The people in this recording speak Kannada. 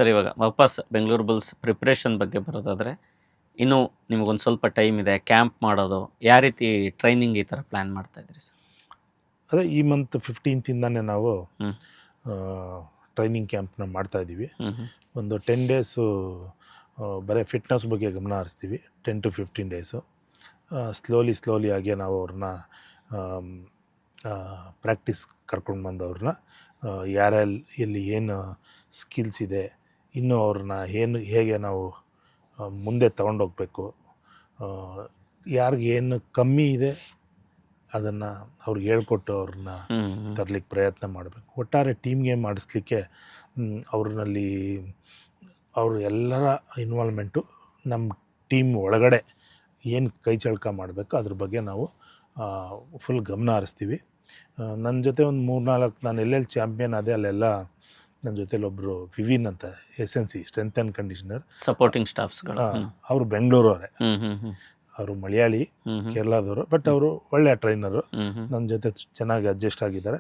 ಸರ್ ಇವಾಗ ವಾಪಸ್ ಬೆಂಗಳೂರು ಬುಲ್ಸ್ ಪ್ರಿಪ್ರೇಷನ್ ಬಗ್ಗೆ ಬರೋದಾದರೆ ಇನ್ನೂ ನಿಮಗೊಂದು ಸ್ವಲ್ಪ ಟೈಮ್ ಇದೆ, ಕ್ಯಾಂಪ್ ಮಾಡೋದು ಯಾವ ರೀತಿ ಟ್ರೈನಿಂಗ್ ಈ ಥರ ಪ್ಲ್ಯಾನ್ ಮಾಡ್ತಾ ಇದ್ರಿ ಸರ್? ಅದೇ ಈ ಮಂತ್ 15th ನಾವು ಹ್ಮ್. ಟ್ರೈನಿಂಗ್ ಕ್ಯಾಂಪ್ನ ಮಾಡ್ತಾಯಿದ್ದೀವಿ. ಹ್ಞೂ ಒಂದು 10 ಡೇಸು ಬರೀ ಫಿಟ್ನೆಸ್ ಬಗ್ಗೆ ಗಮನ ಹರಿಸ್ತೀವಿ. 10 to 15 ಡೇಸು ಸ್ಲೋಲಿ ಆಗಿ ನಾವು ಅವ್ರನ್ನ ಪ್ರಾಕ್ಟೀಸ್ ಕರ್ಕೊಂಡು ಬಂದವ್ರನ್ನ ಎಲ್ಲಿ ಏನು ಸ್ಕಿಲ್ಸ್ ಇದೆ, ಇನ್ನೂ ಅವ್ರನ್ನ ಹೇಗೆ ನಾವು ಮುಂದೆ ತಗೊಂಡೋಗ್ಬೇಕು, ಯಾರಿಗೆ ಏನು ಕಮ್ಮಿ ಇದೆ ಅದನ್ನು ಅವ್ರಿಗೆ ಹೇಳ್ಕೊಟ್ಟು ಅವ್ರನ್ನ ತರಲಿಕ್ಕೆ ಪ್ರಯತ್ನ ಮಾಡಬೇಕು. ಒಟ್ಟಾರೆ ಟೀಮ್ ಗೇಮ್ ಮಾಡಿಸ್ಲಿಕ್ಕೆ ಅವ್ರನ್ನಲ್ಲಿ ಅವ್ರ ಎಲ್ಲರ ಇನ್ವಾಲ್ವ್ಮೆಂಟು ನಮ್ಮ ಟೀಮ್ ಒಳಗಡೆ ಏನು ಕೈ ಚಳಕ ಮಾಡಬೇಕು ಅದ್ರ ಬಗ್ಗೆ ನಾವು ಫುಲ್ ಗಮನ ಹರಿಸ್ತೀವಿ. ನನ್ನ ಜೊತೆ ಒಂದು 3-4 ನಾನು ಎಲ್ಲೆಲ್ಲಿ ಚಾಂಪಿಯನ್ ಆದೆ ಅಲ್ಲೆಲ್ಲ ನನ್ನ ಜೊತೆಲಿ ಒಬ್ಬರು ವಿವಿನ್ ಅಂತ SNC strength and conditioner supporting ಸ್ಟಾಫ್ಸ್ಗಳು. ಅವರು ಬೆಂಗಳೂರವರೇ. ಹ್ಞೂ ಅವರು ಮಲಯಾಳಿ, ಕೇರಳದವರು, ಬಟ್ ಅವರು ಒಳ್ಳೆಯ ಟ್ರೈನರು. ನನ್ನ ಜೊತೆ ಚೆನ್ನಾಗಿ ಅಡ್ಜಸ್ಟ್ ಆಗಿದ್ದಾರೆ.